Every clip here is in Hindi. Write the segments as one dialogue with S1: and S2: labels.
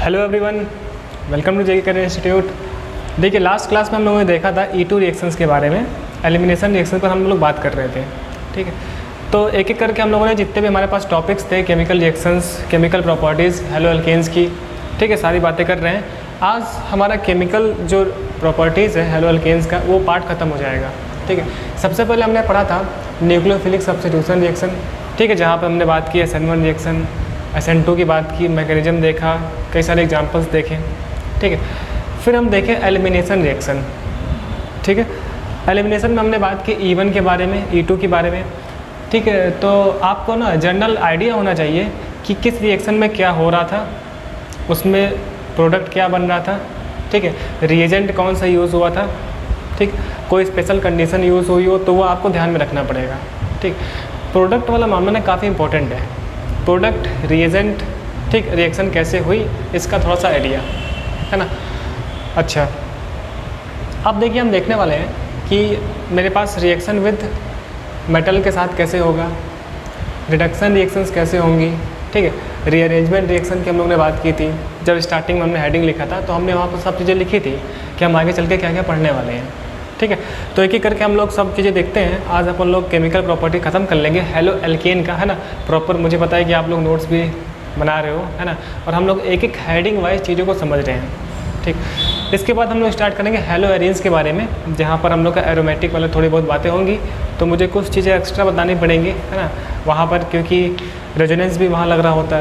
S1: Hello everyone, welcome to JK career institute. देखिए, लास्ट क्लास में हम लोगों ने देखा था E2 रिएक्शंस के बारे में, एलिमिनेशन रिएक्शन पर हम लोग बात कर रहे थे। ठीक है, तो एक एक करके हम लोगों ने जितने भी हमारे पास टॉपिक्स थे, chemical reactions, chemical properties, haloalkanes की, ठीक है, सारी बातें कर रहे हैं। आज हमारा केमिकल जो प्रॉपर्टीज़ है हेलो एल्केन्स का, वो पार्ट ख़त्म हो जाएगा। ठीक है, सबसे पहले हमने पढ़ा था न्यूक्लियोफिलिक सब्स्टिट्यूशन रिएक्शन, ठीक है, जहाँ पर हमने बात की SN1 रिएक्शन, SN2 की बात की, मैकेनिज्म देखा, कई सारे एग्जांपल्स देखे। ठीक है, फिर हम देखें एलिमिनेशन रिएक्शन। ठीक है, एलिमिनेशन में हमने बात की E1 के बारे में, E2 के बारे में। ठीक है, तो आपको ना जनरल आइडिया होना चाहिए कि किस रिएक्शन में क्या हो रहा था, उसमें प्रोडक्ट क्या बन रहा था। ठीक है, रिएजेंट कौन सा यूज़ हुआ था। ठीक, कोई स्पेशल कंडीशन यूज़ हुई हो तो वो आपको ध्यान में रखना पड़ेगा। ठीक, प्रोडक्ट वाला मामला ना काफ़ी इंपॉर्टेंट है। प्रोडक्ट, रिएजेंट, ठीक, रिएक्शन कैसे हुई, इसका थोड़ा सा आइडिया है ना। अच्छा, अब देखिए, हम देखने वाले हैं कि मेरे पास रिएक्शन विद मेटल के साथ कैसे होगा, रिडक्शन रिएक्शंस कैसे होंगी। ठीक है, रीअरेंजमेंट रिएक्शन की हम लोग ने बात की थी। जब स्टार्टिंग में हमने हेडिंग लिखा था तो हमने वहाँ पर सब चीज़ें लिखी थी कि हम आगे चल के क्या क्या पढ़ने वाले हैं। ठीक है, तो एक एक करके हम लोग सब चीज़ें देखते हैं। आज अपन लोग केमिकल प्रॉपर्टी ख़त्म कर लेंगे हेलो एल्केन का, है ना। प्रॉपर मुझे पता है कि आप लोग नोट्स भी बना रहे हो, है ना, और हम लोग एक एक हेडिंग वाइज चीज़ों को समझ रहे हैं। ठीक, इसके बाद हम लोग स्टार्ट करेंगे हेलो एरेंज के बारे में, जहाँ पर हम लोग का एरोमेटिक वाले थोड़ी बहुत बातें होंगी, तो मुझे कुछ चीज़ें एक्स्ट्रा बतानी पड़ेंगी, है ना, वहाँ पर, क्योंकि रेजोनेंस भी वहाँ लग रहा होता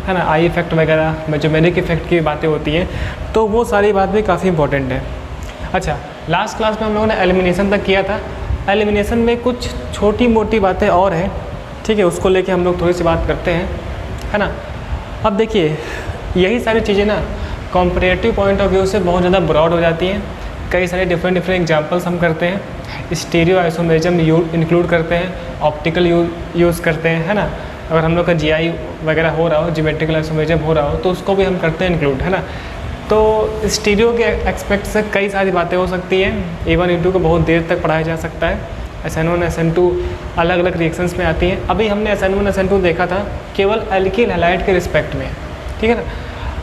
S1: है ना, आई इफेक्ट वगैरह, मेजोमेरिक इफेक्ट की बातें होती हैं, तो वो सारी बात भी काफ़ी इंपॉर्टेंट है। अच्छा, लास्ट क्लास में हम लोगों ने एलिमिनेशन तक किया था। एलिमिनेशन में कुछ छोटी मोटी बातें और हैं, ठीक है, उसको लेके हम लोग थोड़ी सी बात करते हैं, है ना। अब देखिए, यही सारी चीज़ें ना कॉम्परेटिव पॉइंट ऑफ व्यू से बहुत ज़्यादा ब्रॉड हो जाती हैं। कई सारे डिफरेंट एग्जांपल्स हम करते हैं, स्टीरियो आइसोमेरिज्म इंक्लूड करते हैं, ऑप्टिकल यूज़ करते हैं, है ना। अगर हम लोग का GI वगैरह हो रहा हो, ज्योमेट्रिकल आइसोमेरिज्म हो रहा हो, तो उसको भी हम करते हैं इंक्लूड, है ना। तो स्टीरियो के एक्सपेक्ट से कई सारी बातें हो सकती हैं। E1 E2 को बहुत देर तक पढ़ाया जा सकता है। SN1 SN2 अलग अलग रिएक्शंस में आती हैं। अभी हमने SN1 SN2 देखा था केवल एल्किल हैलाइड के रिस्पेक्ट में, ठीक है ना।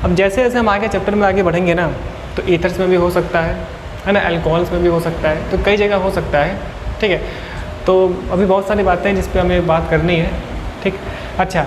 S1: अब जैसे जैसे हम आगे चैप्टर में आगे बढ़ेंगे ना, तो ईथर्स में भी हो सकता है ना, अल्कोहल्स में भी हो सकता है, तो कई जगह हो सकता है। ठीक है, तो अभी बहुत सारी बातें हैं जिस पर हमें बात करनी है। ठीक, अच्छा,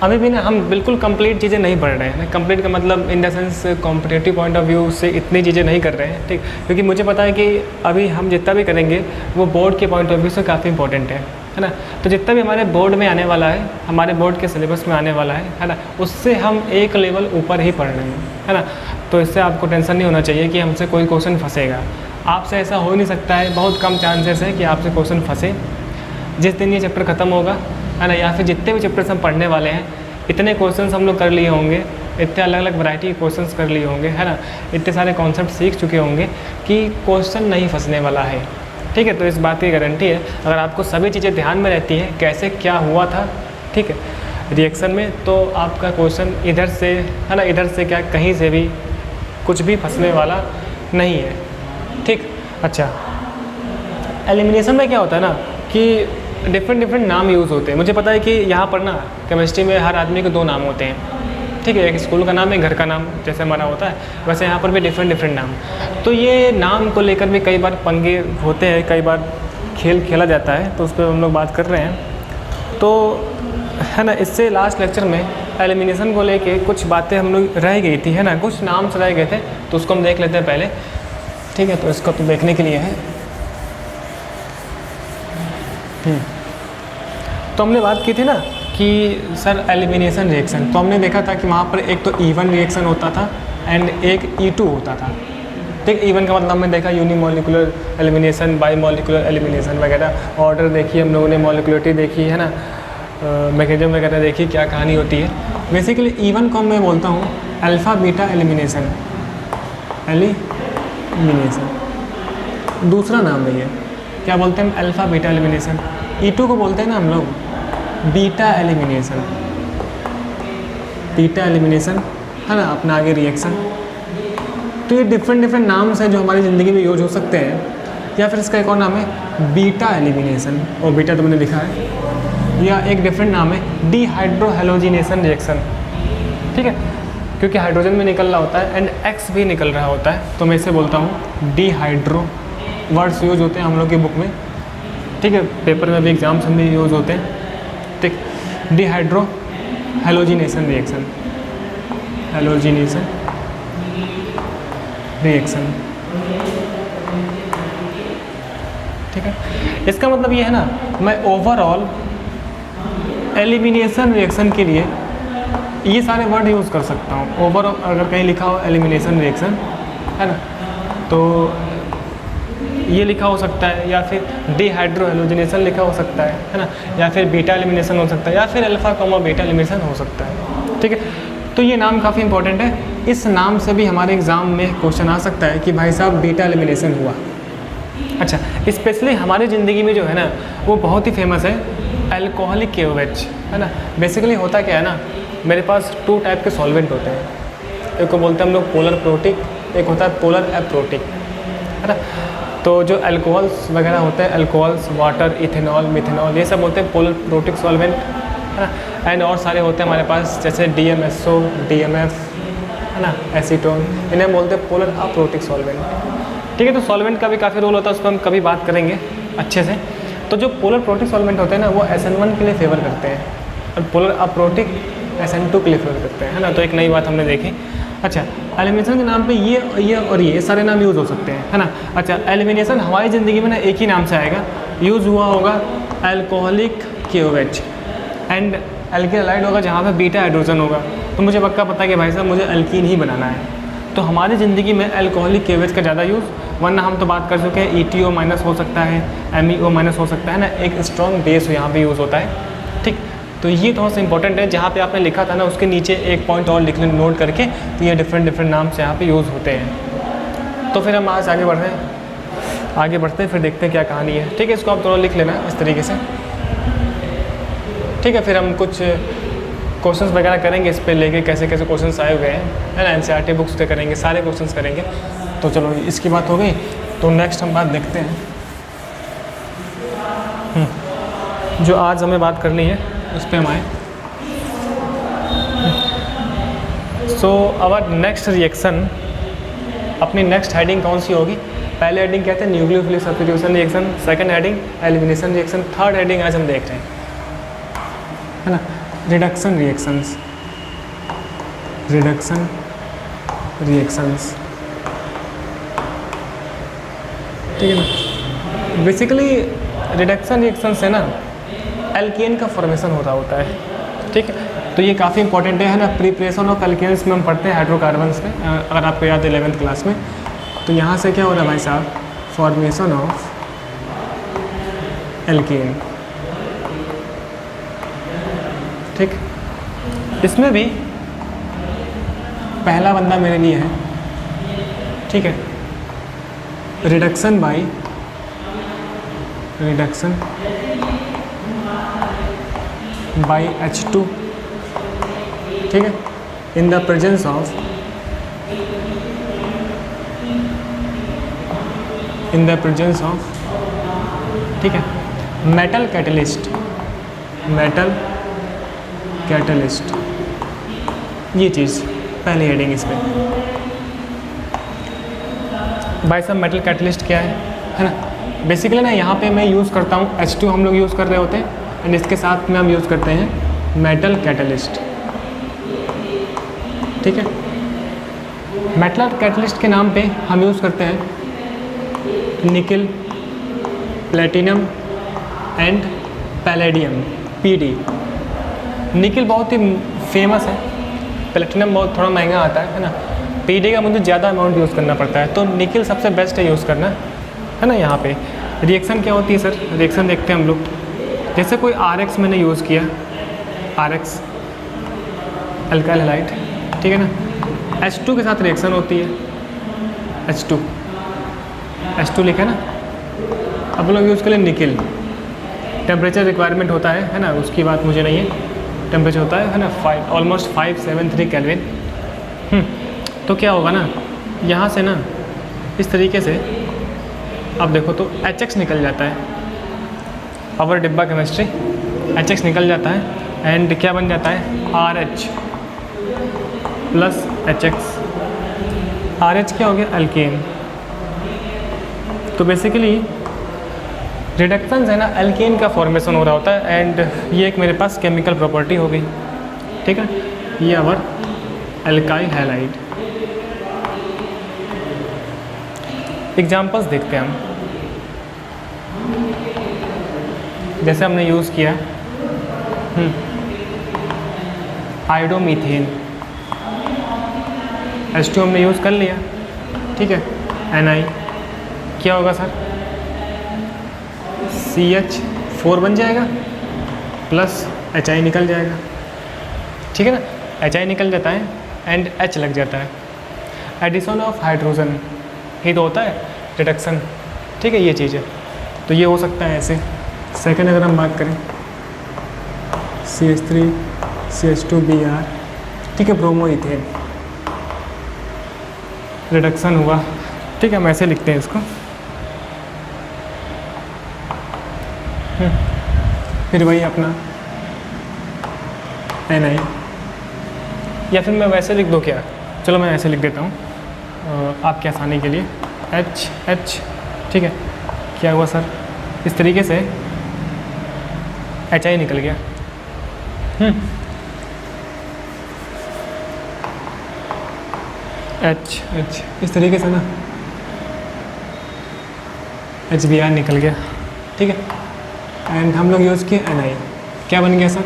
S1: अभी भी ना हम बिल्कुल कंप्लीट चीज़ें नहीं पढ़ रहे हैं ना। कंप्लीट का मतलब in the sense competitive point of view से इतनी चीज़ें नहीं कर रहे हैं, ठीक, क्योंकि मुझे पता है कि अभी हम जितना भी करेंगे वो बोर्ड के पॉइंट ऑफ व्यू से काफ़ी इंपॉर्टेंट है ना। तो जितना भी हमारे बोर्ड में आने वाला है, हमारे बोर्ड के सिलेबस में आने वाला है ना, उससे हम एक लेवल ऊपर ही पढ़ रहे हैं, है ना। तो इससे आपको टेंशन नहीं होना चाहिए कि हमसे कोई क्वेश्चन फंसेगा। आपसे ऐसा हो नहीं सकता है, बहुत कम चांसेस है कि आपसे क्वेश्चन फंसे। जिस दिन ये चैप्टर ख़त्म होगा, है ना, या फिर जितने भी चैप्टर्स हम पढ़ने वाले हैं, इतने क्वेश्चंस हम लोग कर लिए होंगे, इतने अलग अलग वैरायटी के क्वेश्चंस कर लिए होंगे, है ना, इतने सारे कॉन्सेप्ट सीख चुके होंगे कि क्वेश्चन नहीं फंसने वाला है। ठीक है, तो इस बात की गारंटी है। अगर आपको सभी चीज़ें ध्यान में रहती हैं, कैसे क्या हुआ था, ठीक है, रिएक्शन में, तो आपका क्वेश्चन इधर से, है ना, इधर से क्या, कहीं से भी कुछ भी फंसने वाला नहीं है। ठीक, अच्छा, एलिमिनेशन में क्या होता है ना कि डिफरेंट नाम यूज़ होते हैं। मुझे पता है कि यहाँ पर ना केमिस्ट्री में हर आदमी के 2 नाम होते हैं, ठीक है, एक स्कूल का नाम है, घर का नाम, जैसे हमारा होता है, वैसे यहाँ पर भी डिफरेंट नाम। तो ये नाम को लेकर भी कई बार पंगे होते हैं, कई बार खेल खेला जाता है, तो उस पर हम लोग बात कर रहे हैं। तो है ना, इससे लास्ट लेक्चर में एलिमिनेशन को लेके कुछ बातें हम लोग रह गई थी, है ना, कुछ नाम से रह गए थे, तो उसको हम देख लेते हैं पहले। ठीक है, तो इसको तो देखने के लिए है। तो हमने बात की थी ना कि सर एलिमिनेशन रिएक्शन, तो हमने देखा था कि वहाँ पर एक तो E1 रिएक्शन होता था एंड एक E2 होता था। ठीक, E1 का मतलब हमने देखा यूनिमोलिकुलर एलिमिनेशन, बाईमोलिकुलर एलिमिनेशन वगैरह, ऑर्डर देखी हम लोगों ने, मॉलिकुलरिटी देखी, है ना, मैकेनिज्म वगैरह देखी, क्या कहानी होती है। बेसिकली E1 को मैं बोलता हूँ अल्फ़ा बीटा एलिमिनेशन, दूसरा नाम है ये, क्या बोलते हैं हम, अल्फ़ा बीटा एलिमिनेशन। E2 को बोलते हैं ना हम लोग बीटा एलिमिनेशन, है ना, अपना आगे रिएक्शन। तो ये डिफरेंट नाम्स हैं जो हमारी ज़िंदगी में यूज हो सकते हैं। या फिर इसका एक और नाम है बीटा एलिमिनेशन, और बीटा तो मैंने लिखा है। या एक डिफरेंट नाम है डिहाइड्रोहेलोजिनेशन रिएक्शन, ठीक है, क्योंकि हाइड्रोजन भी निकल रहा होता है एंड X भी निकल रहा होता है, तो मैं इसे बोलता हूँ डिहाइड्रो। वर्ड्स यूज होते हैं हम लोग की बुक में, ठीक है, पेपर में भी एग्जाम्स में भी यूज होते हैं, ठीक। Dehydro halogenation reaction, halogenation reaction, ठीक है। इसका मतलब ये है ना, मैं ओवरऑल एलिमिनेशन रिएक्शन के लिए ये सारे वर्ड यूज़ कर सकता हूँ। ओवरऑल अगर कहीं लिखा हो एलिमिनेशन रिएक्शन, है ना, तो ये लिखा हो सकता है, या फिर डिहाइड्रो हेलोजिनेशन लिखा हो सकता है ना, या फिर बीटा एलिमिनेशन हो सकता है, या फिर अल्फा कॉमा बीटा एलिमिनेशन हो सकता है, ठीक है। तो ये नाम काफ़ी इंपॉर्टेंट है। इस नाम से भी हमारे एग्ज़ाम में क्वेश्चन आ सकता है कि भाई साहब बीटा एलिमिनेशन हुआ। अच्छा, स्पेशली हमारी ज़िंदगी में जो है ना वो बहुत ही फेमस है अल्कोहलिक KOH, है ना। बेसिकली होता क्या है ना, मेरे पास 2 टाइप के सॉल्वेंट होते हैं, एक को बोलते हैं हम लोग पोलर प्रोटिक, एक होता है पोलर एप्रोटिक, है ना। तो जो अल्कोहल्स वगैरह होते हैं, अल्कोहल्स, वाटर, इथेनॉल, मिथेनॉल, ये सब होते हैं पोलर प्रोटिक सॉल्वेंट, है ना। एंड और सारे होते हैं हमारे पास जैसे DMSO, DMF, है ना, एसीटोन, इन्हें बोलते हैं पोलर अप्रोटिक सॉल्वेंट, ठीक है। तो सॉल्वेंट का भी काफ़ी रोल होता है, उस पर हम कभी बात करेंगे अच्छे से। तो जो पोलर प्रोटिक सॉल्वेंट होते हैं ना वो SN1 के लिए फेवर करते हैं, और पोलर अप्रोटिक SN2 के लिए फेवर करते हैं, है ना। तो एक नई बात हमने देखी। अच्छा, एलिमिनेशन के नाम पे ये और ये सारे नाम यूज़ हो सकते हैं, है ना। अच्छा, एलिमिनेशन हमारी ज़िंदगी में ना एक ही नाम से आएगा, यूज़ हुआ होगा alcoholic KOH, and alkyl halide होगा जहाँ पे बीटा हाइड्रोजन होगा। तो मुझे पक्का पता है कि भाई साहब मुझे अल्कीन ही बनाना है, तो हमारी ज़िंदगी में अल्कोहलिक KOH का ज़्यादा यूज़, वरना हम तो बात कर चुके हैं ETO माइनस हो सकता है, MEO माइनस हो सकता है ना, एक स्ट्रॉन्ग बेस यहाँ पे यूज़ होता है, ठीक। तो ये थोड़ा सा इंपॉर्टेंट है, जहाँ पे आपने लिखा था ना उसके नीचे एक पॉइंट और लिख लें नोट करके, तो ये डिफरेंट नाम से यहाँ पे यूज़ होते हैं। तो फिर हम आज आगे बढ़ते हैं, फिर देखते हैं क्या कहानी है, ठीक है। इसको आप थोड़ा लिख लेना इस तरीके से, ठीक है। फिर हम कुछ क्वेश्चंस वगैरह करेंगे इस पे लेके, कैसे कैसे क्वेश्चंस आए हुए हैं, है ना। NCERT बुक्स पे करेंगे, सारे क्वेश्चंस करेंगे। तो चलो इसकी बात हो गई, तो नेक्स्ट हम बात देखते हैं। जो आज हमें बात करनी है उस पर हम आए। सो आवर नेक्स्ट रिएक्शन, अपनी नेक्स्ट हेडिंग कौन सी होगी? पहले हेडिंग कहते हैं nucleophilic substitution reaction, second heading elimination reaction, third heading आज हम देख रहे हैं, है ना, रिडक्शन रिएक्शंस, रिडक्शन रिएक्शंस, ठीक है ना। बेसिकली रिडक्शन रिएक्शन से ना एल्केन का फॉर्मेशन हो रहा होता है, ठीक है। तो ये काफ़ी इंपॉर्टेंट है ना, प्रिपरेशन ऑफ एल्केन्स में हम पढ़ते हैं हाइड्रोकार्बन्स में, अगर आपको याद है 11th क्लास में। तो यहाँ से क्या हो रहा है भाई साहब, फॉर्मेशन ऑफ एल्केन, ठीक। इसमें भी पहला बंदा मेरे लिए है, ठीक है, रिडक्शन बाय H2, ठीक है, इन द प्रेजेंस ऑफ ठीक है मेटल कैटलिस्ट, ये चीज़ पहली हेडिंग इस पर। भाई साहब मेटल कैटलिस्ट क्या है ना। बेसिकली ना यहाँ पे मैं यूज़ करता हूँ H2 हम लोग यूज़ कर रहे होते हैं, एंड इसके साथ में हम यूज़ करते हैं मेटल कैटलिस्ट, ठीक है। मेटल कैटलिस्ट के नाम पे हम यूज़ करते हैं निकल, प्लेटिनम एंड पैलेडियम, PD। निकल बहुत ही फेमस है, प्लेटिनम बहुत थोड़ा महंगा आता है ना, PD का मुझे ज़्यादा अमाउंट यूज़ करना पड़ता है, तो निकल सबसे बेस्ट है यूज़ करना, है ना। यहाँ पे रिएक्शन क्या होती है सर, रिएक्शन देखते हैं हम लोग। जैसे कोई RX मैंने यूज़ किया, RX अल्काइल हैलाइड, ठीक है ना, H2 के साथ रिएक्शन होती है, H2 लिखा है ना। अब लोग यूज़ करें निकल, टेम्परेचर रिक्वायरमेंट होता है ना, उसकी बात मुझे नहीं है, टेम्परेचर होता है ना ऑलमोस्ट 573 केल्विन। तो क्या होगा ना, यहाँ से ना इस तरीके से अब देखो तो HX निकल जाता है, पावर डिब्बा केमिस्ट्री, HX निकल जाता है, एंड क्या बन जाता है RH, प्लस HX। RH क्या हो गया? अल्केन। तो बेसिकली रिडक्शन है ना, अल्केन का फॉर्मेशन हो रहा होता है, एंड ये एक मेरे पास केमिकल प्रॉपर्टी हो गई। ठीक है, ये आवर एल्काइल हैलाइड। एग्जाम्पल्स देखते हैं हम, जैसे हमने यूज़ किया आयोडोमीथेन, H2 हमने यूज़ कर लिया। ठीक है, Ni क्या होगा सर? CH4 बन जाएगा प्लस HI निकल जाएगा। ठीक है ना, HI निकल जाता है एंड H लग जाता है। एडिशन ऑफ हाइड्रोजन ही तो होता है रिडक्शन। ठीक है, ये चीज़ है, तो ये हो सकता है ऐसे। सेकंड अगर हम बात करें CH3 CH2Br, ठीक है, ब्रोमो इथेन रिडक्शन हुआ। ठीक है, हम ऐसे लिखते हैं इसको। फिर वही अपना Ni, या फिर मैं वैसे लिख दूँ क्या? चलो मैं ऐसे लिख देता हूँ आपके आसानी के लिए, H। ठीक है, क्या हुआ सर? इस तरीके से HI निकल गया। H इस तरीके से ना HBr निकल गया। ठीक है, एंड हम लोग यूज़ किए Ni, क्या बन गया सर?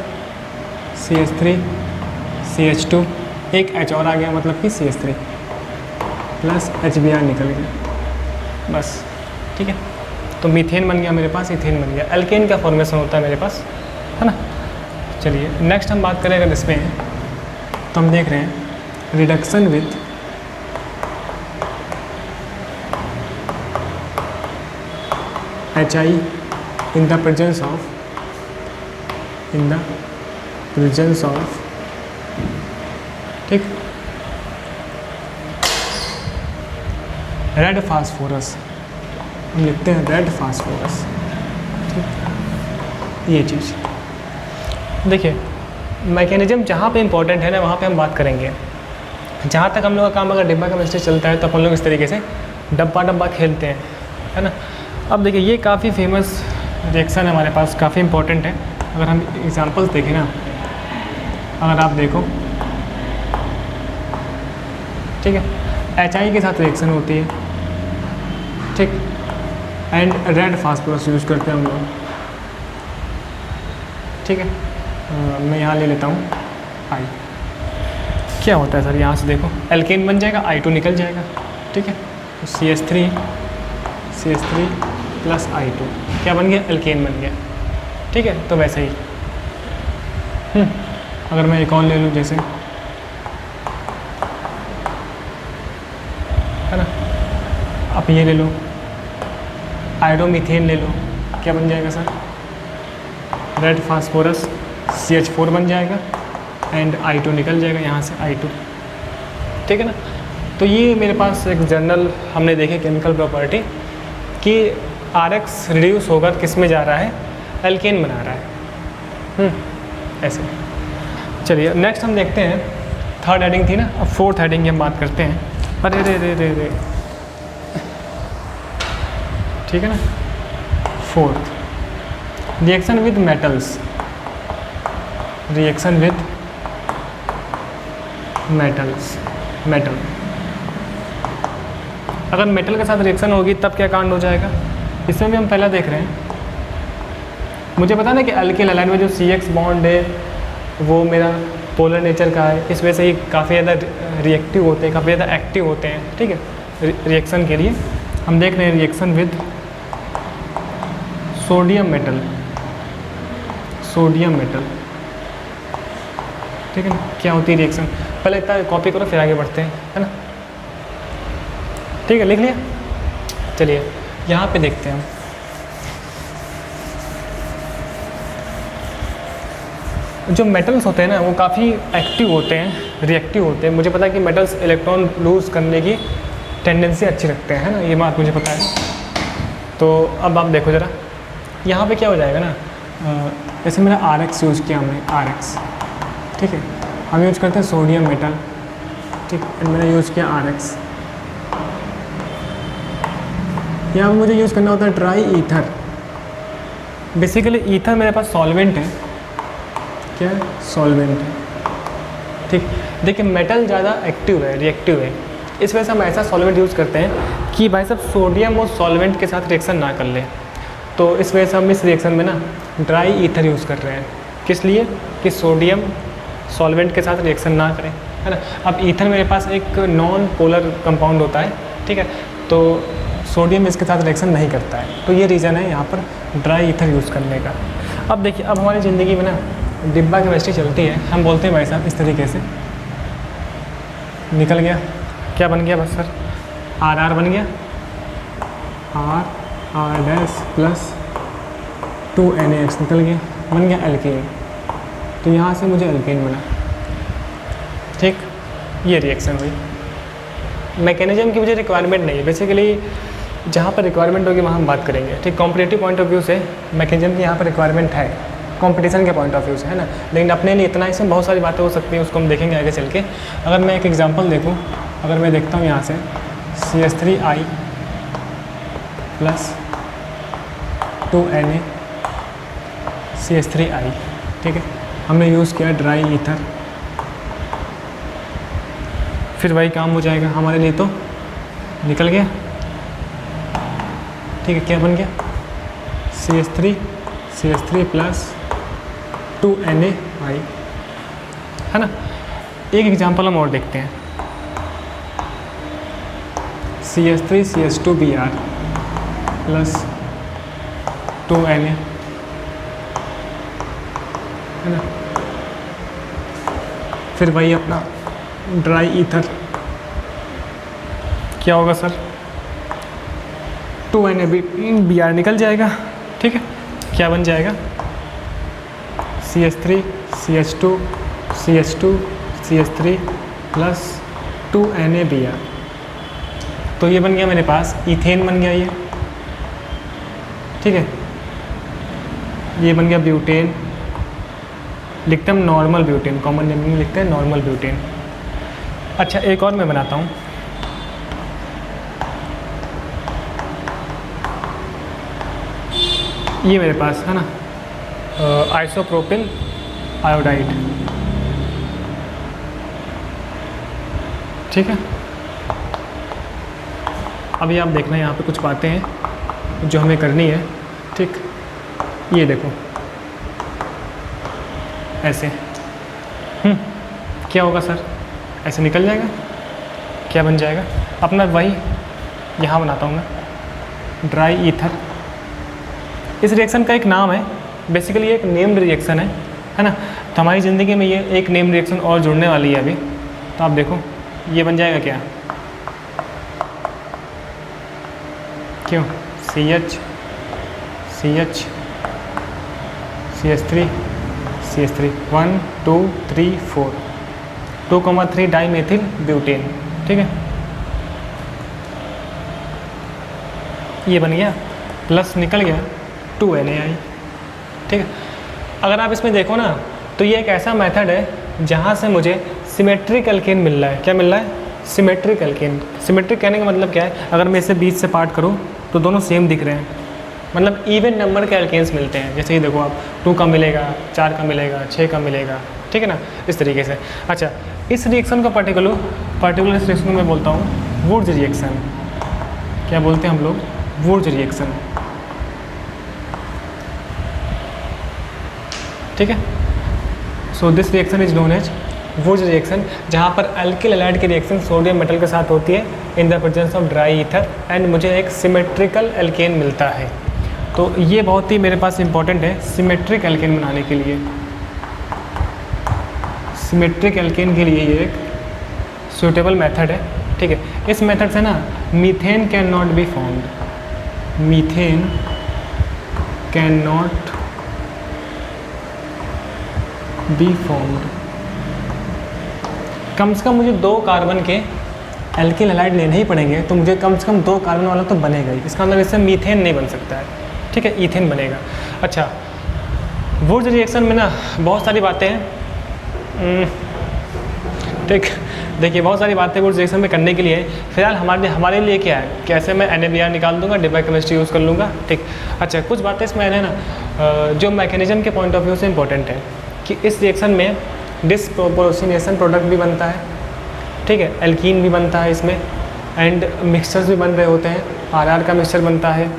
S1: CH3 CH2, एक H और आ गया, मतलब कि CH3 प्लस HBr निकल गया बस। ठीक है, तो मीथेन बन गया मेरे पास, इथेन बन गया। अल्केन का फॉर्मेशन होता है मेरे पास, है ना। चलिए नेक्स्ट हम बात करें अगर इसमें, तो हम देख रहे हैं reduction with HI in the presence of ठीक रेड फास्फोरस, हम लिखते हैं रेड फास्फोरस। ठीक, ये चीज़ देखिए, मैकेनिज्म जहाँ पे इम्पोर्टेंट है ना वहाँ पे हम बात करेंगे। जहाँ तक हम लोग का काम अगर डिब्बा केमिस्ट्री चलता है तो अपन लोग इस तरीके से डब्बा खेलते हैं, है ना। अब देखिए ये काफ़ी फेमस रिएक्शन है हमारे पास, काफ़ी इम्पोर्टेंट है। अगर हम एग्जांपल्स देखें ना, अगर आप देखो, ठीक है, HI के साथ रिएक्शन होती है, ठीक, एंड रेड फास्फोरस यूज़ करते हैं हम लोग। ठीक है, मैं यहाँ ले लेता हूँ I। क्या होता है सर? यहाँ से देखो एल्केन बन जाएगा, I2 निकल जाएगा। ठीक है, तो CH3 प्लस I2 क्या बन गया? एल्केन बन गया। ठीक है, तो वैसे ही अगर मैं एक और ले लूँ जैसे, है ना, आप ये ले लो, आयोडोमीथेन ले लो, क्या बन जाएगा सर? रेड फास्फोरस CH4 बन जाएगा एंड I2 निकल जाएगा यहाँ से I2। ठीक है ना, तो ये मेरे पास एक जर्नल हमने देखे केमिकल प्रॉपर्टी कि RX रिड्यूस होकर किस में जा रहा है? एल्केन बना रहा है। ऐसे। चलिए नेक्स्ट हम देखते हैं, थर्ड हेडिंग थी ना, अब फोर्थ हेडिंग की हम बात करते हैं। अरे रे रे रे रे, ठीक है ना। Fourth, reaction with metals, reaction with metal. अगर मेटल के साथ रिएक्शन होगी तब क्या कांड हो जाएगा? इसमें भी हम पहला देख रहे हैं। मुझे पता ना कि अल्किल हैलाइड में जो CX बॉन्ड है वो मेरा पोलर नेचर का है, इस वजह से ये काफ़ी ज़्यादा रिएक्टिव होते हैं, काफ़ी ज़्यादा एक्टिव होते हैं। ठीक है, रिएक्शन के लिए हम देख रहे हैं रिएक्शन विद सोडियम मेटल। ठीक है ना, क्या होती है रिएक्शन? पहले इतना कॉपी करो फिर आगे बढ़ते हैं, है ना। ठीक है, लिख लिया। चलिए यहाँ पे देखते हैं हम, जो मेटल्स होते हैं ना वो काफ़ी एक्टिव होते हैं, रिएक्टिव होते हैं। मुझे पता है कि मेटल्स इलेक्ट्रॉन लूज़ करने की टेंडेंसी अच्छी रखते हैं, है ना, ये बात मुझे पता है। तो अब आप देखो ज़रा, यहाँ पे क्या हो जाएगा ना, जैसे मेरा RX यूज़ किया हमने, RX, ठीक है, हम यूज़ करते हैं सोडियम मेटल, ठीक, एंड मैंने यूज़ किया RX। यहाँ पर मुझे यूज़ करना होता है ड्राई ईथर। बेसिकली ईथर मेरे पास सॉल्वेंट है, क्या है, सॉल्वेंट है, ठीक। देखिए मेटल ज़्यादा एक्टिव है, रिएक्टिव है, इस वजह से हम ऐसा सॉल्वेंट यूज़ करते हैं कि भाई साहब सोडियम उस सॉल्वेंट के साथ रिएक्शन ना कर ले। तो इस वजह से हम इस रिएक्शन में ना ड्राई ईथर यूज़ कर रहे हैं। किस लिए? कि सोडियम सॉल्वेंट के साथ रिएक्शन ना करें, है ना। अब ईथर मेरे पास एक नॉन पोलर कंपाउंड होता है, ठीक है, तो सोडियम इसके साथ रिएक्शन नहीं करता है, तो ये रीज़न है यहाँ पर ड्राई ईथर यूज़ करने का। अब देखिए, अब हमारी ज़िंदगी में ना डिब्बा केमिस्ट्री चलती है, हम बोलते हैं भाई साहब इस तरीके से, निकल गया, क्या बन गया बस सर, RR बन गया, R डैश प्लस 2NaX निकल गया, बन गया एल्केन। तो यहाँ से मुझे एल्केन मिला, ठीक। ये रिएक्शन हुई। मैकेनिज्म की मुझे रिक्वायरमेंट नहीं है, बेसिकली जहाँ पर रिक्वायरमेंट होगी वहाँ हम बात करेंगे, ठीक। कॉम्पिटिटिव पॉइंट ऑफ व्यू से मैकेनिज्म की यहाँ पर रिक्वायरमेंट है, कंपटीशन के पॉइंट ऑफ व्यू से, है ना। लेकिन अपने लिए इतना, इसमें बहुत सारी बातें हो सकती हैं, उसको हम देखेंगे आगे चल के। अगर मैं एक एग्जांपल देखूं, अगर मैं देखता हूं यहाँ से CH3I प्लस 2Na CH3I, ठीक है, हमने यूज़ किया ड्राई ईथर, फिर वही काम हो जाएगा हमारे लिए, तो निकल गया, ठीक है। क्या बन गया? CH3 प्लस 2NaI, है ना। एक एग्जांपल हम और देखते हैं, CH3 CH2Br प्लस 2Na, है ना। फिर वही अपना ड्राई ईथर, क्या होगा सर, 2NaBr निकल जाएगा, ठीक है। क्या बन जाएगा? CH3 CH2 CH2 CH3 plus 2NaBr। तो ये बन गया मेरे पास इथेन बन गया ये, ठीक है। ये बन गया ब्यूटेन, लिखते हम नॉर्मल ब्यूटेन, कॉमन नेम में लिखते हैं नॉर्मल ब्यूटेन। अच्छा, एक और मैं बनाता हूँ, ये मेरे पास है ना आइसोप्रोपिल आयोडाइड, ठीक है। अभी आप देखना यहाँ पे कुछ बातें हैं जो हमें करनी है, ठीक। ये देखो ऐसे, क्या होगा सर, ऐसे निकल जाएगा, क्या बन जाएगा अपना, वही यहाँ बनाता हूँ मैं ड्राई ईथर। इस रिएक्शन का एक नाम है, बेसिकली ये एक नेम्ड रिएक्शन है ना। तो हमारी ज़िंदगी में ये एक नेम्ड रिएक्शन और जुड़ने वाली है अभी। तो आप देखो ये बन जाएगा क्या, क्यों, CH3 1 2 3 4 2,3 डाईमेथिल ब्यूटेन, ठीक है। ये बन गया, प्लस निकल गया 2NaI, ठीक है। अगर आप इसमें देखो ना, तो ये एक ऐसा मेथड है जहाँ से मुझे सिमेट्रिक एल्केन मिल रहा है। क्या मिल रहा है? Symmetric alkene. सिमेट्रिक कहने का मतलब क्या है, अगर मैं इसे बीच से पार्ट करूँ तो दोनों सेम दिख रहे हैं, मतलब इवन नंबर के एल्केन्स मिलते हैं। जैसे ही देखो आप 2 का मिलेगा, 4 का मिलेगा, 6 का मिलेगा, ठीक है ना, इस तरीके से। अच्छा, इस रिएक्शन का पर्टिकुलर इस रिएक्शन को मैं बोलता हूँ वुर्ज रिएक्शन। क्या बोलते हैं हम लोग? वुर्ज रिएक्शन, ठीक है। So this reaction is known as Wurtz reaction, जहाँ पर अल्किल हैलाइड की रिएक्शन सोडियम मेटल के साथ होती है in the presence of dry ether, and मुझे एक सिमेट्रिकल एल्केन मिलता है। तो ये बहुत ही मेरे पास इंपॉर्टेंट है सिमेट्रिक एल्केन बनाने के लिए। सिमेट्रिक एल्केन के लिए ये एक सूटेबल मेथड है, ठीक है। इस मेथड से ना methane can not be formed, methane can not be formed. कम से कम मुझे 2 कार्बन के एल्किल हैलाइड लेने ही पड़ेंगे, तो मुझे कम से कम 2 कार्बन वाला तो बनेगा ही। इसका मतलब इससे मीथेन नहीं बन सकता है, ठीक है, ईथेन बनेगा। अच्छा, वुर्ज रिएक्शन में ना बहुत सारी बातें हैं। ठीक। देखिए बहुत सारी बातें वुड्स रिएक्शन में करने के लिए फिलहाल हमारे लिए क्या है, कैसे मैं NaBr निकाल दूंगा, डिबाई केमिस्ट्री यूज़ कर लूँगा। ठीक। अच्छा, कुछ बातें इसमें है ना जो मैकेनिज्म के पॉइंट ऑफ व्यू से इंपॉर्टेंट है कि इस रिएक्शन में डिस्प्रोपोर्शनेशन प्रोडक्ट भी बनता है, ठीक है, एल्कीन भी बनता है इसमें, एंड मिक्सचर्स भी बन रहे होते हैं, RR का मिक्सचर बनता है,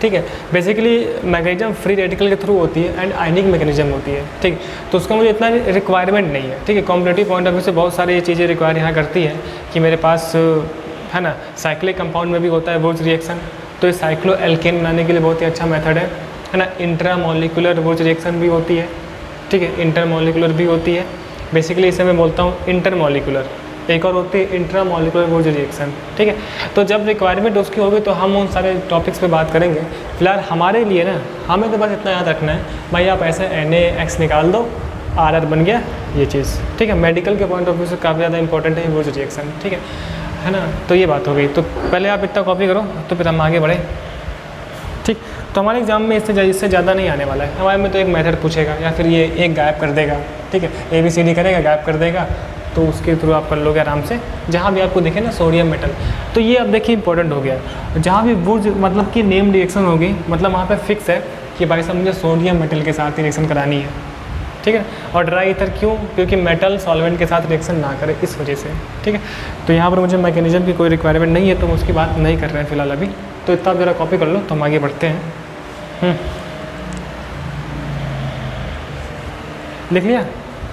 S1: ठीक है। बेसिकली मैकेनिज्म फ्री रेडिकल के थ्रू होती है एंड आयनिक मैकेनिज्म होती है, ठीक। तो उसका मुझे इतना रिक्वायरमेंट नहीं है, ठीक है। कॉम्पिटेटिव पॉइंट ऑफ व्यू से बहुत सारी ये चीज़ें रिक्वायर यहाँ करती है कि मेरे पास है ना साइक्लिक कंपाउंड में भी होता है वुड्स रिएक्शन, तो इस साइक्लो एल्केन बनाने के लिए बहुत ही अच्छा मेथड है ना। इंट्रामोलिकुलर वुड्स रिएक्शन भी होती है, ठीक है, इंटरमोलिकुलर भी होती है। बेसिकली इसे मैं बोलता हूँ इंटरमोलिकुलर, एक और होती है इंट्रामोलिकुलर वुड्स रिएक्शन, ठीक है। तो जब रिक्वायरमेंट उसकी होगी तो हम उन सारे टॉपिक्स पे बात करेंगे। फिलहाल हमारे लिए ना हमें तो बस इतना याद रखना है भाई, आप ऐसे NaX निकाल दो, RR बन गया ये चीज़, ठीक है। मेडिकल के पॉइंट ऑफ व्यू से काफ़ी ज़्यादा इंपॉर्टेंट है वुड्स रिएक्शन, ठीक है ना। तो ये बात हो गई, तो पहले आप इतना कॉपी करो तो फिर हम आगे बढ़े, ठीक। तो हमारे एग्जाम में इससे ज़्यादा नहीं आने वाला है, हमारे में तो एक मेथड पूछेगा या फिर ये एक गायब कर देगा, ठीक है, ABCD करेगा गायब कर देगा, तो उसके थ्रू आप कर लोगे आराम से। जहाँ भी आपको दिखे ना सोडियम मेटल, तो ये अब देखिए इंपॉर्टेंट हो गया, जहाँ भी वुड्स मतलब कि नेम रिएक्शन होगी मतलब वहाँ पे फिक्स है कि भाई साहब मुझे सोडियम मेटल के साथ ही रिएक्शन करानी है, ठीक है। और ड्राई ईथर क्यों, क्योंकि मेटल सॉल्वेंट के साथ रिएक्शन ना करे इस वजह से, ठीक है। तो यहाँ पर मुझे मैकेनिज्म की कोई रिक्वायरमेंट नहीं है तो हम उसकी बात नहीं कर रहे हैं फिलहाल अभी। तो इतना आप ज़रा कॉपी कर लो तो हम आगे बढ़ते हैं। लिख लिया,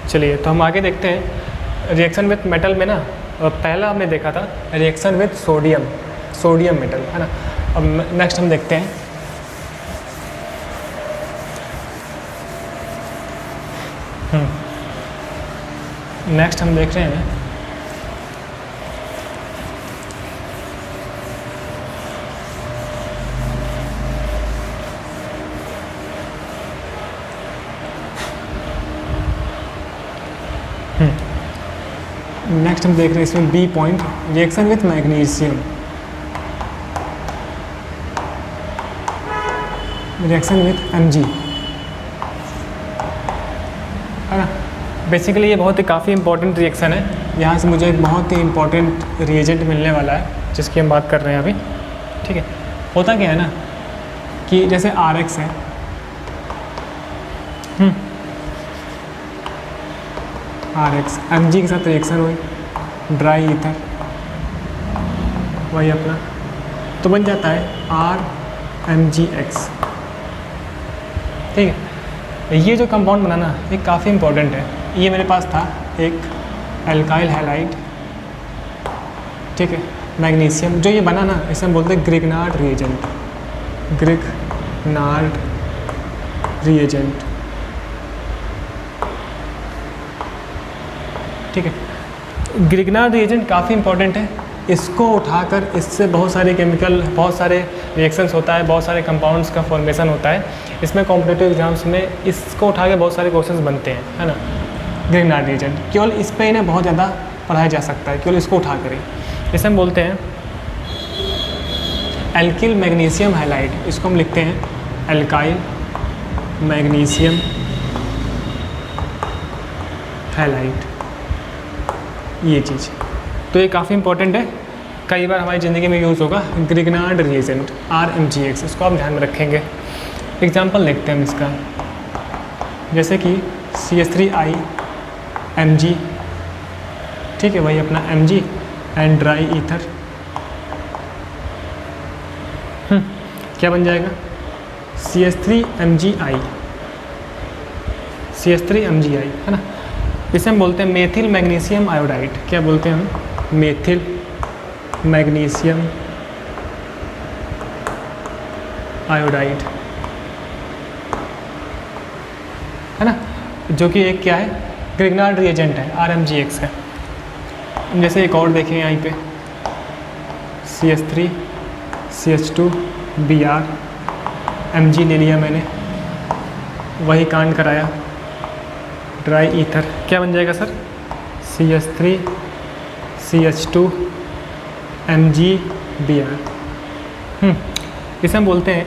S1: चलिए तो हम आगे देखते हैं। रिएक्शन विथ मेटल में ना पहला हमने देखा था रिएक्शन विथ सोडियम मेटल, है ना। अब नेक्स्ट हम देखते हैं नेक्स्ट हम देख रहे हैं नेक्स्ट हम देख रहे हैं इसमें B point, reaction with magnesium, reaction with Mg, है ना। बेसिकली ये बहुत ही काफ़ी इंपॉर्टेंट रिएक्शन है, यहाँ से मुझे एक बहुत ही इंपॉर्टेंट रिएजेंट मिलने वाला है जिसकी हम बात कर रहे हैं अभी, ठीक है। होता क्या है ना कि जैसे RX है, RX Mg के साथ रिएक्शन हुई, ड्राई ईथर वही अपना, तो बन जाता है RMgX, ठीक है। ये जो कंपाउंड बनाना ये काफ़ी इंपॉर्टेंट है। ये मेरे पास था एक एल्काइल हैलाइड, ठीक है, मैग्नीशियम, जो ये बना ना इसे हम बोलते हैं ग्रिग्नार्ड रिएजेंट, ग्रिग्नार्ड रिएजेंट, ठीक है। ग्रिग्नार्ड रिएजेंट काफ़ी इंपॉर्टेंट है, इसको उठाकर इससे बहुत सारे केमिकल, बहुत सारे रिएक्शंस होता है, बहुत सारे कंपाउंड्स का फॉर्मेशन होता है। इसमें कॉम्पिटिटिव एग्जाम्स में इसको उठा के बहुत सारे क्वेश्चंस बनते हैं, है ना। ग्रिग्नार्ड रिएजेंट केवल इस पे ही ना बहुत ज़्यादा पढ़ाया जा सकता है, केवल इसको उठा कर ही। इसे हम बोलते हैं एल्किल मैग्नीशियम हैलाइड, इसको हम लिखते हैं एल्काइल मैग्नीशियम हैलाइड, ये चीज़। तो ये काफ़ी इंपॉर्टेंट है, कई बार हमारी ज़िंदगी में यूज़ होगा। ग्रिग्नार्ड रिएजेंट RMgX, इसको आप ध्यान में रखेंगे। एग्जाम्पल देखते हैं हम इसका, जैसे कि CH3I Mg, ठीक है, वही अपना Mg एंड ड्राई ईथर, क्या बन जाएगा CH3MgI, CH3MgI, है ना। इसे हम बोलते हैं मेथिल मैग्नीशियम आयोडाइड, क्या बोलते हैं हम, मेथिल मैग्नीशियम आयोडाइड, है ना, जो कि एक क्या है ग्रिग्नार्ड रिएजेंट है, RMgX है। जैसे एक और देखें यहाँ पे CH3 CH2 Br, Mg ले लिया मैंने, वही कांड कराया, ड्राई ईथर, क्या बन जाएगा सर CH3 CH2 MgBr। इसे हम बोलते हैं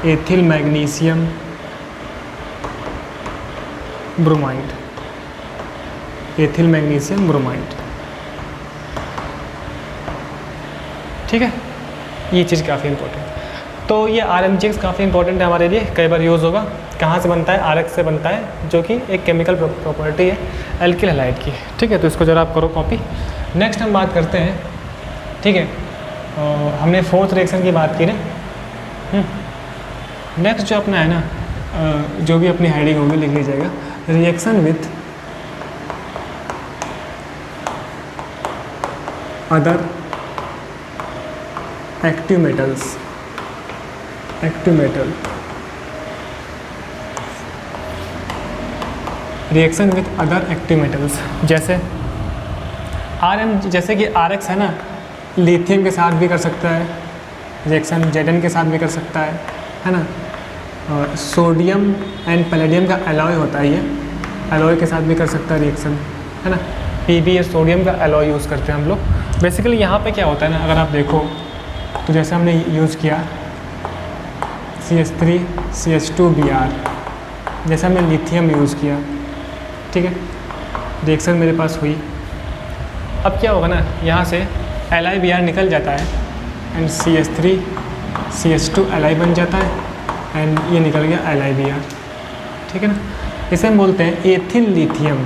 S1: ethyl magnesium bromide, ethyl magnesium bromide. ठीक है, ये चीज़ काफ़ी इंपॉर्टेंट। तो ये RMGX काफ़ी इंपॉर्टेंट है हमारे लिए, कई बार यूज़ होगा। कहाँ से बनता है? RX से बनता है, जो कि एक केमिकल प्रॉपर्टी है एल्किल हैलाइड की। ठीक है, तो इसको जरा आप करो कॉपी। नेक्स्ट हम बात करते हैं, ठीक है, हमने फोर्थ रिएक्शन की बात की ना। नेक्स्ट जो अपना है ना, जो भी अपनी हेडिंग होगी लिख लीजिएगा, reaction with other active metals, active metal, reaction with other active metals, जैसे जैसे कि RX है ना, लिथियम के साथ भी कर सकता है रिएक्शन, Zn के साथ भी कर सकता है ना। सोडियम एंड पैलेडियम का एलॉय होता है, ये एलॉय के साथ भी कर सकता है रिएक्शन, है ना। Pb सोडियम का एलॉय यूज़ करते हैं हम लोग। बेसिकली यहाँ पे क्या होता है ना, अगर आप देखो तो जैसे हमने यूज़ किया CH3 CH2Br, जैसे हमने लिथियम यूज़ किया, ठीक है, रिएक्शन मेरे पास हुई। अब क्या होगा ना, यहाँ से LiBr निकल जाता है एंड CH3 CH2 Li बन जाता है एंड ये निकल गया LiBr। ठीक है ना, इसे हम बोलते हैं एथिल लिथियम,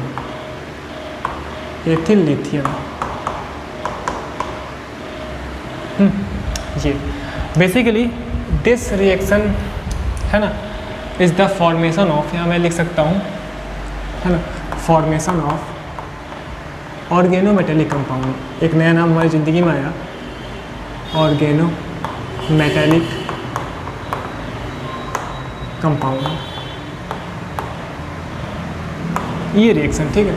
S1: एथिल लिथियम। ये बेसिकली दिस रिएक्शन है ना इज़ द फॉर्मेशन ऑफ, यहाँ मैं लिख सकता हूँ, है ना, formation of organometallic compound. एक नया नाम हमारी ज़िंदगी में आया, ऑर्गेनो मेटेलिक कंपाउंड, ये रिएक्शन। ठीक है,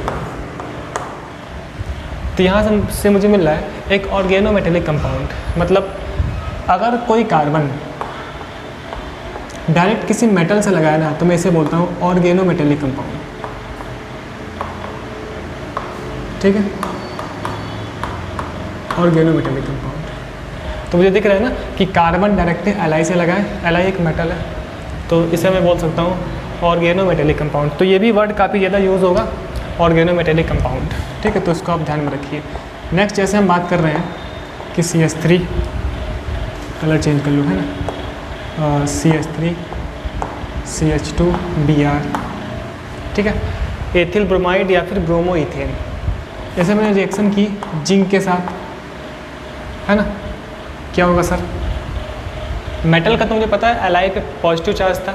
S1: तो यहाँ से मुझे मिल रहा है एक ऑर्गेनो मेटेलिक कंपाउंड, मतलब अगर कोई कार्बन डायरेक्ट किसी मेटल से लगाया ना, तो मैं इसे बोलता हूँ ऑर्गेनो मेटेलिक कंपाउंड। ठीक है, ऑर्गेनो मेटेलिक कंपाउंड। तो मुझे दिख रहा है ना कि कार्बन डायरेक्ट Li से लगाए, Li एक मेटल है, तो इसे मैं बोल सकता हूँ ऑर्गेनो मेटेलिक कंपाउंड। तो ये भी वर्ड काफ़ी ज़्यादा यूज़ होगा, ऑर्गेनो मेटेलिक कंपाउंड। ठीक है, तो इसको आप ध्यान में रखिए। नेक्स्ट जैसे हम बात कर रहे हैं कि CH3, कलर चेंज कर लो, है ना, CH3 CH2Br, ठीक है, एथिल ब्रोमाइड या फिर ब्रोमो इथेन। जैसे मैंने रिएक्शन की जिंक के साथ, है ना, क्या होगा सर? मेटल का तो मुझे पता है Li पे पॉजिटिव चार्ज था,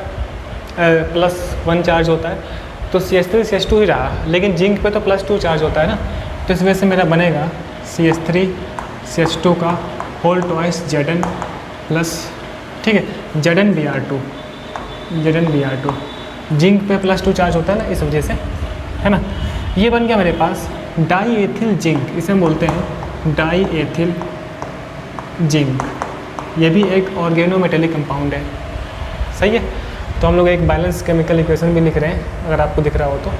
S1: +1 चार्ज होता है, तो CH3 CH2 ही रहा, लेकिन जिंक पे तो +2 चार्ज होता है ना, तो इस वजह से मेरा बनेगा CH3 CH2 का होल ट्वाइस Zn प्लस, ठीक है, Zn Br2, जिंक पे +2 चार्ज होता है ना, इस वजह से, है ना। ये बन गया मेरे पास डाई एथिल जिंक, इसे हम बोलते हैं डाई एथिल जिंक। ये भी एक ऑर्गेनो मेटेलिक कंपाउंड है, सही है। तो हम लोग एक बैलेंस केमिकल इक्वेशन भी लिख रहे हैं, अगर आपको दिख रहा हो तो।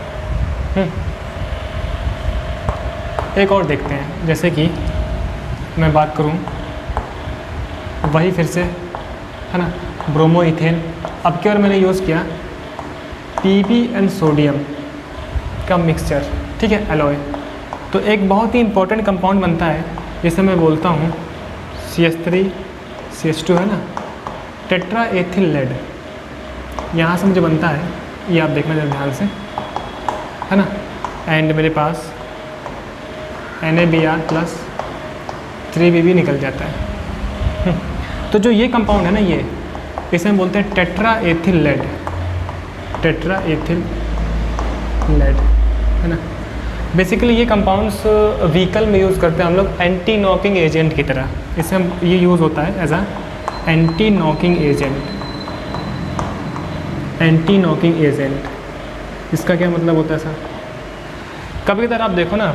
S1: एक और देखते हैं, जैसे कि मैं बात करूं, वही फिर से, है ना, ब्रोमो इथेन। अब की बार मैंने यूज़ किया Pb एंड सोडियम का मिक्सचर, ठीक है, एलॉय। तो एक बहुत ही इंपॉर्टेंट कंपाउंड बनता है, जिसे मैं बोलता हूँ CH3 CH2, है ना, टेट्रा एथिल लेड। यहाँ से मुझे बनता है, ये आप देखना जरा ध्यान से, है ना, एंड मेरे पास NaBr प्लस 3Bb निकल जाता है। तो जो ये कंपाउंड है ना, ये इसे हम बोलते हैं tetra ethyl lead, tetra ethyl lead, है ना। बेसिकली ये कंपाउंड्स व्हीकल में यूज़ करते हैं हम लोग एंटी नॉकिंग एजेंट की तरह, इससे हम ये यूज़ होता है as a anti knocking agent, anti knocking agent. इसका क्या मतलब होता है सर? कभी कभार आप देखो ना,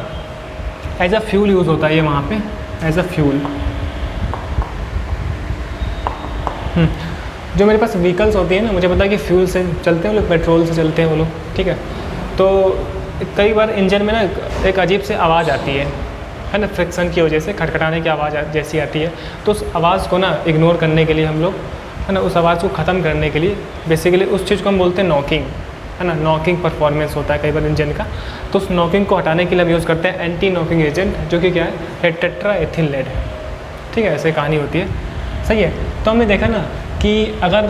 S1: एज अ फ्यूल यूज़ होता है ये वहाँ पे, एज अ फ्यूल। जो मेरे पास व्हीकल्स होती है ना, मुझे पता है कि फ्यूल से चलते हैं वो लोग, पेट्रोल से चलते हैं वो लोग, ठीक है। तो कई बार इंजन में ना एक अजीब से आवाज़ आती है ना, फ्रिक्शन की वजह से खटखटाने की आवाज़ जैसी आती है। तो उस आवाज़ को ना इग्नोर करने के लिए हम लोग, है ना, उस आवाज़ को ख़त्म करने के लिए बेसिकली उस चीज़ को हम बोलते हैं नॉकिंग, है ना, नॉकिंग परफॉर्मेंस होता है कई बार इंजन का, तो उस नॉकिंग को हटाने के लिए हम यूज़ करते हैं एंटी नॉकिंग एजेंट, जो कि क्या है, टेट्रा एथिल लेड है। ठीक है, ऐसे कहानी होती है, सही है। तो हमने देखा ना कि अगर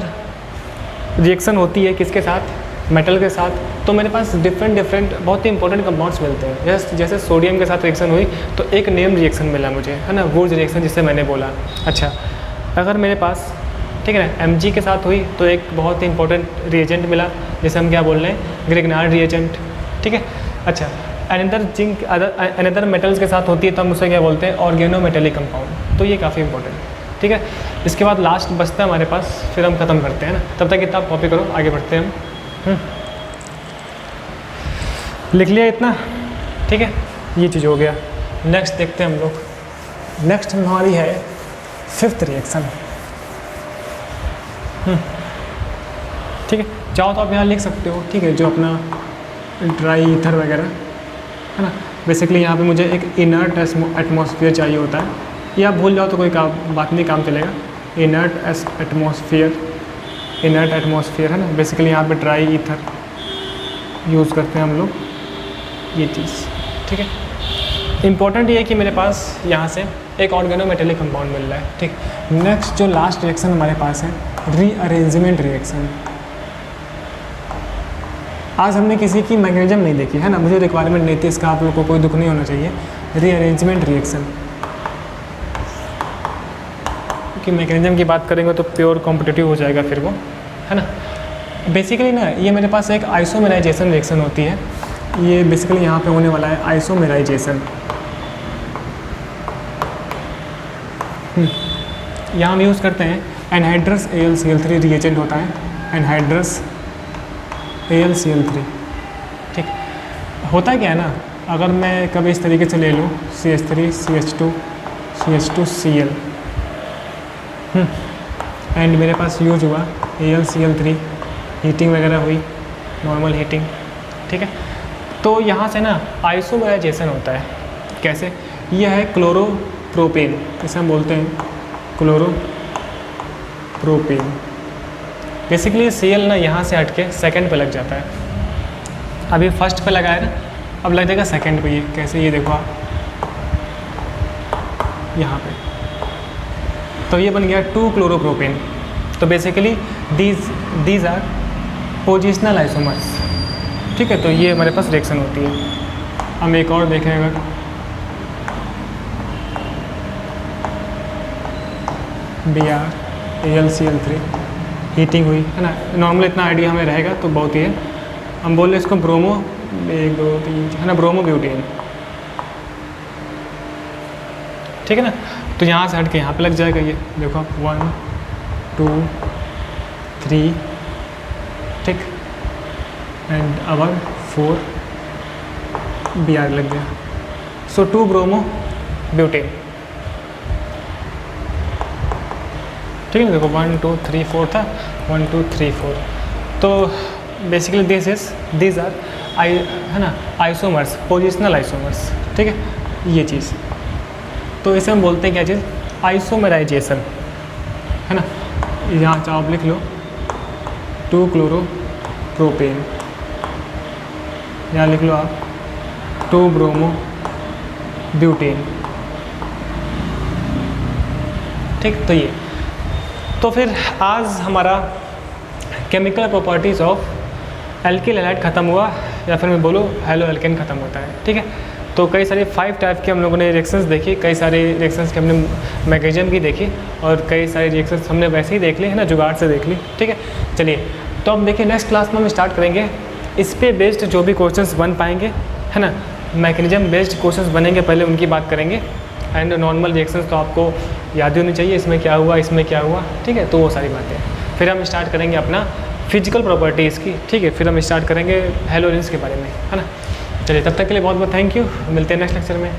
S1: रिएक्शन होती है किसके साथ, मेटल के साथ, तो मेरे पास डिफरेंट बहुत ही इंपॉर्टेंट कंपाउंड्स मिलते हैं। जैसे सोडियम के साथ रिएक्शन हुई तो एक नेम रिएक्शन मिला मुझे, है ना, वुर्ज रिएक्शन जिससे मैंने बोला। अच्छा, अगर मेरे पास, ठीक है ना, Mg के साथ हुई तो एक बहुत ही इंपॉर्टेंट रिएजेंट मिला, जैसे हम क्या बोल रहे हैं, ग्रिग्नार्ड रिएजेंट। ठीक है, अच्छा, अनदर मेटल्स के साथ होती है तो हम उसे क्या बोलते हैं, ऑर्गेनोमेटेलिक कंपाउंड। तो ये काफ़ी इंपॉर्टेंट है। ठीक है, इसके बाद लास्ट बचता है हमारे पास, फिर हम ख़त्म करते हैं ना। तब तक इतना कॉपी करो, आगे बढ़ते हैं हम। लिख लिया इतना, ठीक है, ये चीज़ हो गया। नेक्स्ट देखते हैं हम लोग। नेक्स्ट हमारी है 5th रिएक्शन। ठीक है, चाहो तो आप यहाँ लिख सकते हो, ठीक है, जो अपना ड्राई ईथर वगैरह है ना। बेसिकली यहाँ पे मुझे एक इनर्ट एटमॉस्फेयर चाहिए होता है, या आप भूल जाओ तो कोई बात नहीं, काम चलेगा। इनर्ट एटमॉस्फेयर है ना, बेसिकली यहाँ पे ड्राई ईथर यूज़ करते हैं हम लोग, ये चीज़। ठीक है, इम्पॉर्टेंट ये है कि मेरे पास यहाँ से एक ऑर्गेनोमेटेलिक कंपाउंड मिल रहा है। ठीक, नेक्स्ट जो लास्ट रिएक्शन हमारे पास है, रीअरेंजमेंट रिएक्शन। आज हमने किसी की मैकेनिज्म नहीं देखी है ना, मुझे रिक्वायरमेंट नहीं थी, इसका आप लोग को कोई दुख नहीं होना चाहिए। रीअरेंजमेंट रिएक्शन कि मैकेनिज्म की बात करेंगे तो प्योर कॉम्पिटिटिव हो जाएगा फिर वो, है ना। बेसिकली ना ये मेरे पास एक आइसोमेराइजेशन रिएक्शन होती है, ये बेसिकली यहाँ पे होने वाला है आइसोमेराइजेशन। यहाँ हम यूज़ करते हैं एनहाइड्रस AlCl3 रिएजेंट होता है, एनहाइड्रस AlCl3। ठीक, होता क्या है ना, अगर मैं कभी इस तरीके से ले लूँ CH3 CH2 CH2Cl, एंड मेरे पास यूज हुआ AlCl3, हीटिंग वगैरह हुई, नॉर्मल हीटिंग। ठीक है, तो यहाँ से ना आइसोमेराइजेशन होता है। कैसे, यह है क्लोरोप्रोपेन, इसे हम बोलते हैं क्लोरोप्रोपेन। बेसिकली Cl ना यहाँ से हट के सेकेंड पे लग जाता है। अभी फर्स्ट पे लगा है ना, अब लग जाएगा सेकेंड पे। ये कैसे, ये देखो आप यहाँ पे, तो ये बन गया 2-क्लोरोप्रोपेन। तो basically these are positional isomers. ठीक है, तो ये हमारे पास रिएक्शन होती है। हम एक और देखें, अगर Br AlCl3 हीटिंग हुई है ना, नॉर्मल इतना आइडिया हमें रहेगा तो बहुत ही है। हम बोल रहे इसको ब्रोमो, 1 2 3 है ना, ब्रोमो ब्यूटेन। ठीक है ना, तो यहाँ से हट के यहाँ पे लग जाएगा। ये देखो आप 1 2 3, ठीक, एंड अवर 4 Br लग गया। सो 2 ब्रोमो ब्यूटेन। ठीक है ना, देखो 1 2 3 4 था, 1 2 3 4। तो बेसिकली दिस आर है ना आइसोमर्स, पोजिशनल आइसोमर्स। ठीक है, ये चीज़, तो इसे हम बोलते हैं क्या चीज़, आइसोमेराइजेशन, है ना। यहाँ चाहो आप लिख लो 2-क्लोरोप्रोपेन, यहाँ लिख लो आप 2-ब्रोमो ब्यूटेन। ठीक, तो ये, तो फिर आज हमारा chemical properties of alkyl halide ख़त्म हुआ, या फिर मैं बोलूँ हेलो एल्केन ख़त्म होता है। ठीक है, तो कई सारे 5 टाइप के हम लोगों ने रिएक्शंस देखी, कई सारे रिएक्शंस के हमने मैकेनिज्म भी देखी, और कई सारे रिएक्शंस हमने वैसे ही देख ली, है ना, जुगाड़ से देख ली। ठीक है, चलिए, तो अब देखिए नेक्स्ट क्लास में हम स्टार्ट करेंगे इस पे बेस्ड जो भी क्वेश्चंस बन पाएंगे, है ना, मैकेनिज्म बेस्ड क्वेश्चंस बनेंगे, पहले उनकी बात करेंगे। एंड नॉर्मल रिएक्शंस तो आपको याद ही होनी चाहिए, इसमें क्या हुआ, इसमें क्या हुआ। ठीक है, तो वो सारी बातें, फिर हम स्टार्ट करेंगे अपना फिजिकल प्रॉपर्टीज़ की। ठीक है, फिर हम स्टार्ट करेंगे हैलोजेंस के बारे में, है ना। चलिए, तब तक के लिए बहुत बहुत थैंक यू, मिलते हैं नेक्स्ट लेक्चर में।